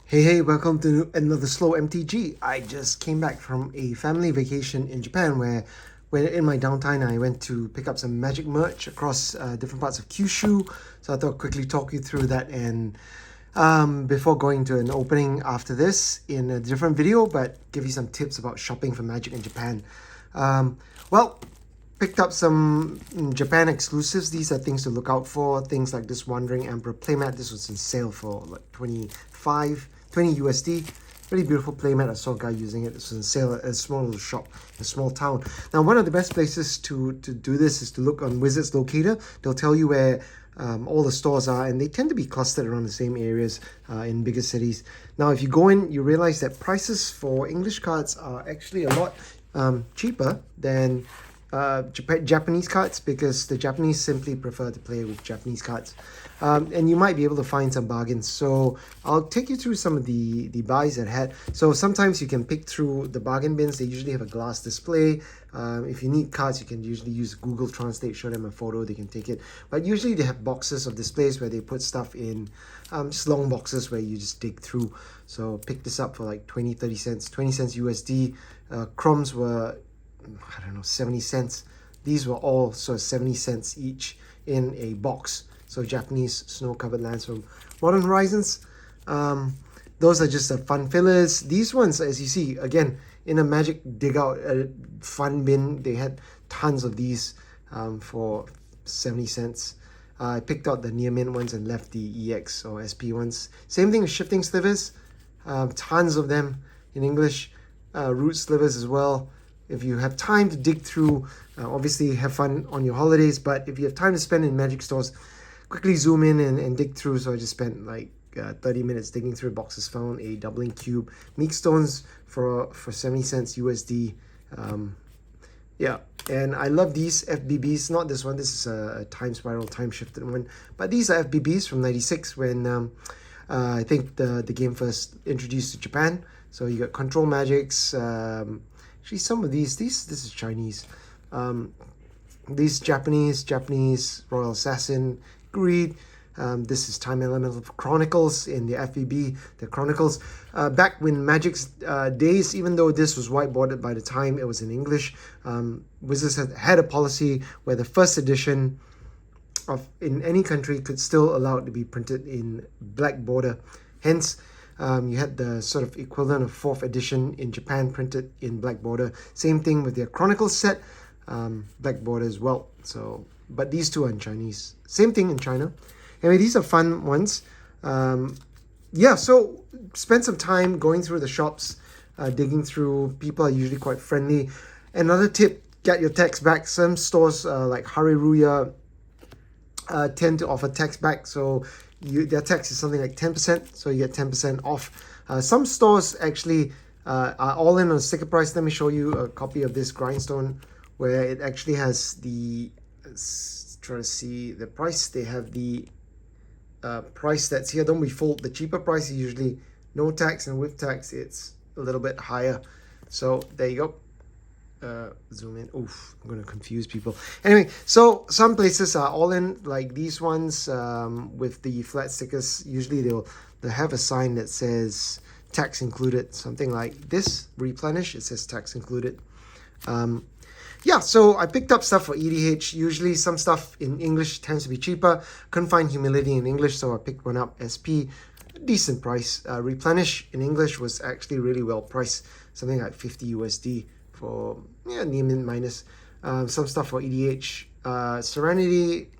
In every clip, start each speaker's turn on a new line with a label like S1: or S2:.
S1: Hey, welcome to another slow MTG. I just came back from a family vacation in Japan where in my downtime I went to pick up some magic merch across different parts of Kyushu. So I thought I'd quickly talk you through that and before going to an opening after this in a different video, but give you some tips about shopping for magic in Japan. Well, picked up some Japan exclusives. These are things to look out for. Things like this Wandering Emperor playmat. This was in sale for like 20 USD. Really beautiful playmat. I saw a guy using it. This was in sale at a small little shop in a small town. Now, one of the best places to do this is to look on Wizards Locator. They'll tell you where all the stores are, and they tend to be clustered around the same areas in bigger cities. Now, if you go in, you realize that prices for English cards are actually a lot cheaper than Japanese cards, because the Japanese simply prefer to play with Japanese cards, and you might be able to find some bargains. So I'll take you through some of the buys that I had. So sometimes you can pick through the bargain bins. They usually have a glass display. If you need cards, you can usually use Google Translate, show them a photo, they can take it. But usually they have boxes of displays where they put stuff in, just long boxes where you just dig through. So pick this up for like 20 cents 20 cents USD. Crumbs were, I don't know, 70 cents. These were all sort of 70 cents each in a box. So Japanese snow-covered lands from Modern Horizons. Those are just the fun fillers. These ones, as you see, again, in a Magic Dig Out fun bin, they had tons of these for 70 cents. I picked out the near mint ones and left the EX or SP ones. Same thing with shifting slivers. Tons of them in English. Root slivers as well. If you have time to dig through, obviously have fun on your holidays, but if you have time to spend in magic stores, quickly zoom in and dig through. So I just spent like 30 minutes digging through boxes, found a doubling cube, meek stones for 70 cents USD. Yeah, and I love these FBBs, not this one, this is a time spiral, time shifted one, but these are FBBs from 96 when I think the game first introduced to Japan. So you got control magics, actually some of these this is Chinese, these Japanese Royal Assassin, Greed. This is Time Elemental Chronicles in the FVB, the Chronicles. Back when Magic's days, even though this was whiteboarded by the time it was in English, Wizards had a policy where the first edition of in any country could still allow it to be printed in black border. Hence, you had the sort of equivalent of 4th edition in Japan printed in black border. Same thing with their Chronicles set, black border as well. So, but these two are in Chinese. Same thing in China. Anyway, these are fun ones. Yeah, so spend some time going through the shops, digging through. People are usually quite friendly. Another tip, get your tax back. Some stores like Hariruya tend to offer tax back. So their tax is something like 10%. So you get 10% off. Some stores actually are all in on a sticker price. Let me show you a copy of this grindstone where it actually has the, let's try to see the price. They have the price that's here. Don't be fooled. The cheaper price is usually no tax, and with tax it's a little bit higher. So there you go. Zoom in. Oof, I'm gonna confuse people. Anyway, so some places are all in, like these ones with the flat stickers. Usually they'll have a sign that says tax included, something like this. Replenish, it says tax included. Yeah, so I picked up stuff for EDH. Usually some stuff in English tends to be cheaper. Couldn't find Humility in English, so I picked one up. SP, decent price. Replenish in English was actually really well priced. Something like 50 USD for, yeah, near mint minus. Some stuff for EDH. Serenity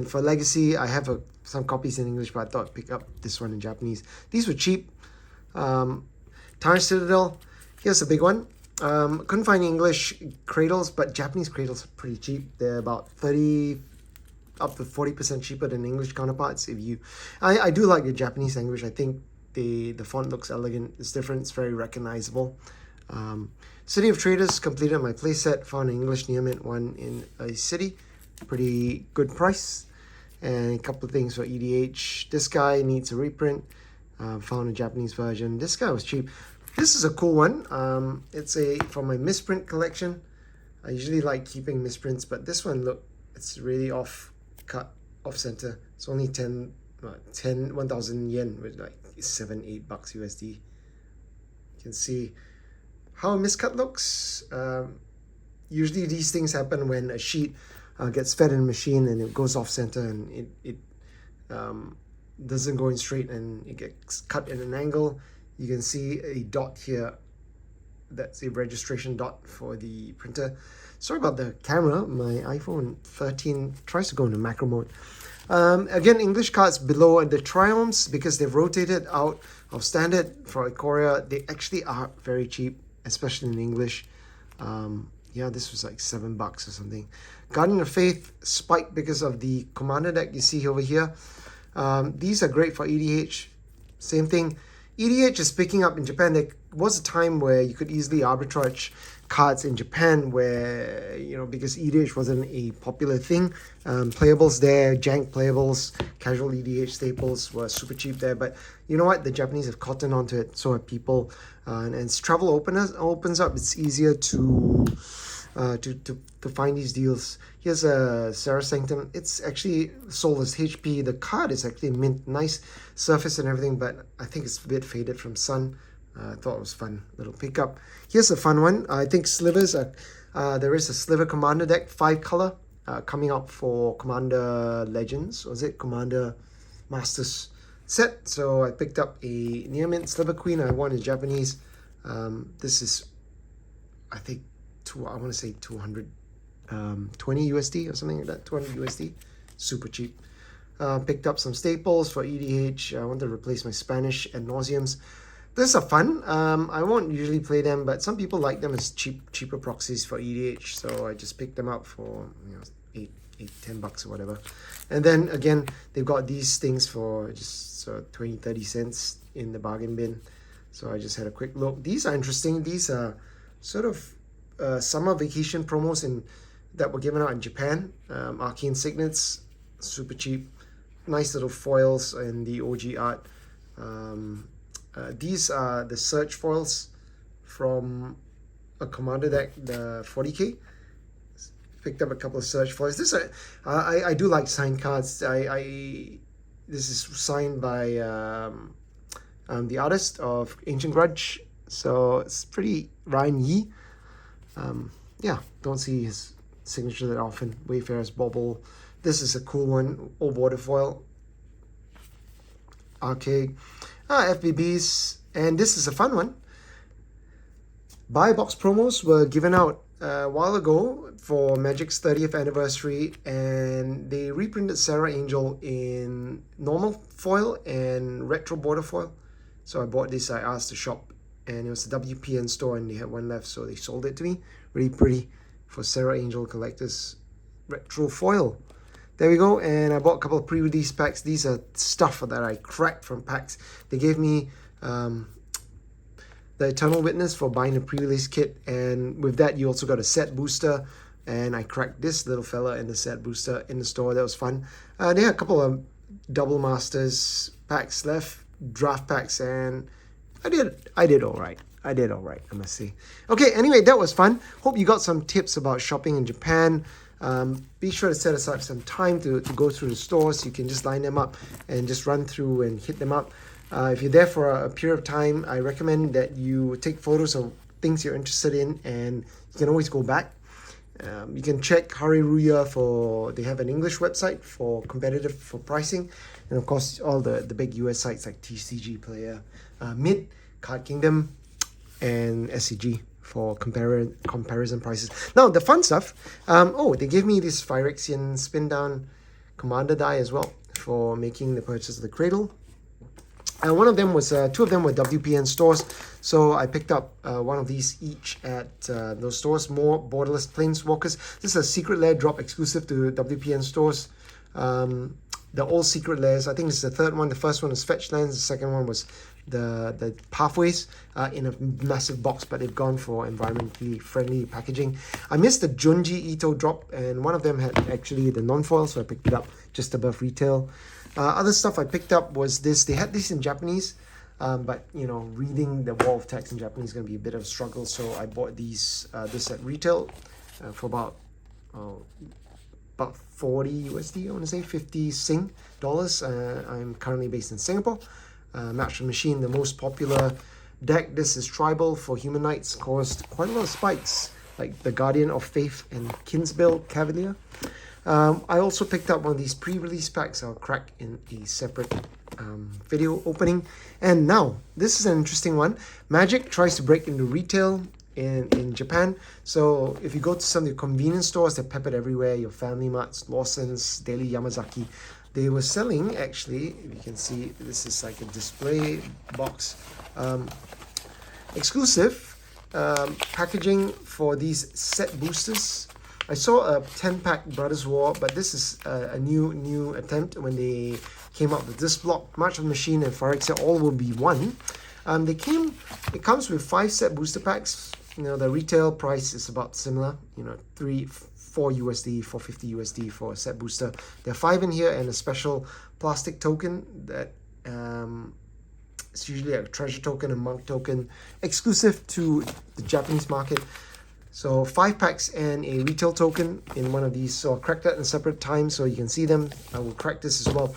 S1: for Legacy, I have some copies in English, but I thought I'd pick up this one in Japanese. These were cheap. Tarnished Citadel, here's a big one. Couldn't find English cradles, but Japanese cradles are pretty cheap. They're about 30 up to 40% cheaper than English counterparts. I do like the Japanese language. I think the font looks elegant. It's different. It's very recognizable. City of Traders, completed my playset. Found an English near mint one in a city. Pretty good price. And a couple of things for EDH. This guy needs a reprint. Found a Japanese version. This guy was cheap. This is a cool one. It's from my misprint collection. I usually like keeping misprints, but this one, look, it's really off center. It's only 10 1,000 yen, with like $7-8 USD. You can see how a miscut looks. Usually these things happen when a sheet gets fed in a machine and it goes off center and it doesn't go in straight and it gets cut at an angle. You can see a dot here. That's a registration dot for the printer. Sorry about the camera. My iPhone 13 tries to go into macro mode. Again, English cards below the triumphs, because they've rotated out of standard for Korea. They actually are very cheap, especially in English. Yeah, this was like $7 or something. Guardian of Faith spiked because of the commander deck you see over here. These are great for EDH. Same thing. EDH is picking up in Japan. There was a time where you could easily arbitrage cards in Japan where, because EDH wasn't a popular thing. Playables there, jank playables, casual EDH staples were super cheap there. But you know what? The Japanese have cottoned onto it. So have people. And as travel opens up, it's easier to find these deals. Here's a Sarah Sanctum. It's actually sold as HP. The card is actually mint, nice surface and everything, but I think it's a bit faded from sun. I thought it was fun little pickup. Here's a fun one. I think slivers are, there is a sliver commander deck, 5 color, coming out for Commander Legends. Was it Commander Masters set? So I picked up a near mint sliver queen. I won in Japanese. This is, I think, I want to say 220 USD or something like that. 200 USD, super cheap. Picked up some staples for EDH. I want to replace my Spanish ad nauseums. These are fun. I won't usually play them, but some people like them as cheaper proxies for EDH. So I just picked them up for $8-10 or whatever. And then again, they've got these things for just 20-30 cents in the bargain bin. So I just had a quick look. These are interesting. These are sort of summer vacation promos that were given out in Japan. Arcane Signets, super cheap. Nice little foils and the OG art. These are the search foils from a commander deck, the 40k. Picked up a couple of search foils. I do like signed cards. This is signed by the artist of Ancient Grudge, so it's pretty Ryan Yee. Yeah, don't see his signature that often. Wayfarer's Bauble. This is a cool one. Old water foil. Arcade. FBBs. And this is a fun one. Buy box promos were given out a while ago for Magic's 30th anniversary, and they reprinted Sarah Angel in normal foil and retro border foil. So I bought this. I asked the shop, and it was a WPN store, and they had one left, so they sold it to me. Really pretty for Sarah Angel Collector's retro foil. There we go. And I bought a couple of pre-release packs. These are stuff that I cracked from packs. They gave me the Eternal Witness for buying a pre-release kit, and with that you also got a set booster, and I cracked this little fella and the set booster in the store. That was fun. They had a couple of Double Masters packs left, draft packs, and I did all right. I must say. Okay, anyway, that was fun. Hope you got some tips about shopping in Japan. Be sure to set aside some time to go through the stores. You can just line them up and just run through and hit them up. If you're there for a period of time, I recommend that you take photos of things you're interested in, and you can always go back. You can check Hariruya they have an English website for competitive for pricing, and of course all the big US sites like TCG Player, Mid, Card Kingdom, and SCG for comparison prices. Now the fun stuff. They gave me this Phyrexian spin down commander die as well for making the purchase of the Cradle. One of them was, two of them were WPN stores, so I picked up one of these each at those stores. More Borderless Planeswalkers. This is a Secret Lair drop exclusive to WPN stores. The old Secret Lairs, I think this is the third one. The first one was Fetch Lands, the second one was the Pathways in a massive box, but they've gone for environmentally friendly packaging. I missed the Junji Ito drop, and one of them had actually the non-foil, so I picked it up just above retail. Other stuff I picked up was this. They had this in Japanese, but reading the wall of text in Japanese is going to be a bit of a struggle, so I bought this at retail for about 40 USD, I want to say, 50 Sing dollars. I'm currently based in Singapore. Match the Machine, the most popular deck. This is Tribal for Human Knights, caused quite a lot of spikes, like the Guardian of Faith and Kinsbill Cavalier. I also picked up one of these pre-release packs. I'll crack in a separate video opening. And now, this is an interesting one. Magic tries to break into retail in Japan. So if you go to some of the convenience stores, they're peppered everywhere, your Family Marts, Lawson's, Daily Yamazaki. They were selling, actually, if you can see, this is like a display box. Exclusive packaging for these set boosters. I saw a 10-pack Brothers War, but this is a new attempt when they came up with this block. March of the Machine and Phyrexia all will be one. It comes with 5 set booster packs. You know, the retail price is about similar. You know, 4 USD, 450 USD for a set booster. There are 5 in here and a special plastic token that it's usually a treasure token, a monk token, exclusive to the Japanese market. So 5 packs and a retail token in one of these. So I'll crack that in a separate time so you can see them. I will crack this as well.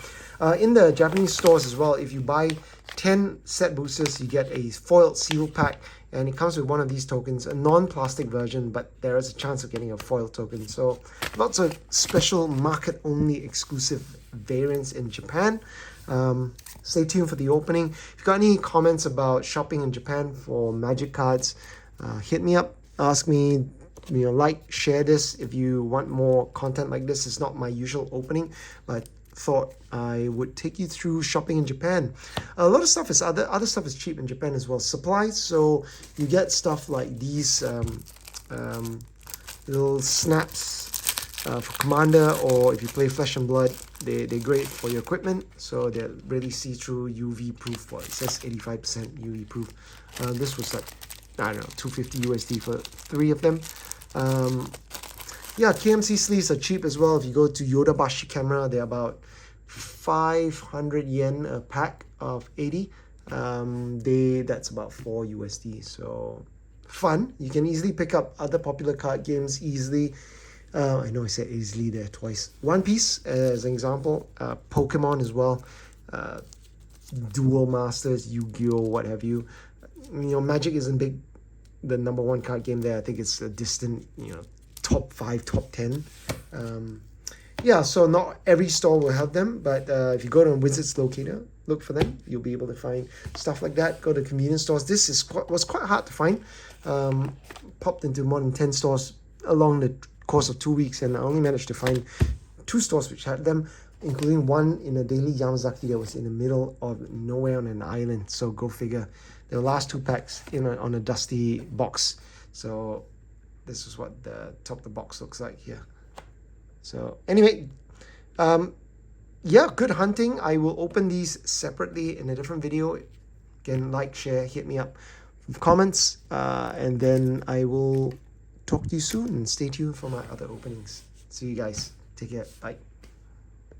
S1: In the Japanese stores as well, if you buy 10 set boosters, you get a foiled seal pack. And it comes with one of these tokens, a non-plastic version, but there is a chance of getting a foil token. So lots of special market-only exclusive variants in Japan. Stay tuned for the opening. If you've got any comments about shopping in Japan for Magic cards, hit me up. Ask me, like, share this if you want more content like this. It's not my usual opening, but thought I would take you through shopping in Japan. A lot of stuff is other stuff is cheap in Japan as well. Supplies, so you get stuff like these little snaps for Commander, or if you play Flesh and Blood, they're great for your equipment. So they're really see-through, UV proof. Well, it says 85% UV proof. This was like, I don't know, 250 USD for 3 of them. Yeah, KMC sleeves are cheap as well. If you go to Yodobashi Camera, they're about 500 yen a pack of 80. That's about 4 USD. So fun. You can easily pick up other popular card games easily. I know I said easily there twice. One Piece as an example. Pokemon as well. Duel Masters, Yu-Gi-Oh, what have you. Magic isn't the #1 card game there. I think it's a distant, top 5, top 10. Yeah, so not every store will have them, but if you go to a Wizards Locator, look for them. You'll be able to find stuff like that. Go to convenience stores. This was quite hard to find. Popped into more than 10 stores along the course of 2 weeks, and I only managed to find 2 stores which had them, including one in a Daily Yamazaki that was in the middle of nowhere on an island. So go figure. The last 2 packs on a dusty box. So this is what the top of the box looks like here. So anyway, yeah, good hunting. I will open these separately in a different video. Again, like, share, hit me up with comments, and then I will talk to you soon. And stay tuned for my other openings. See you guys. Take care. Bye.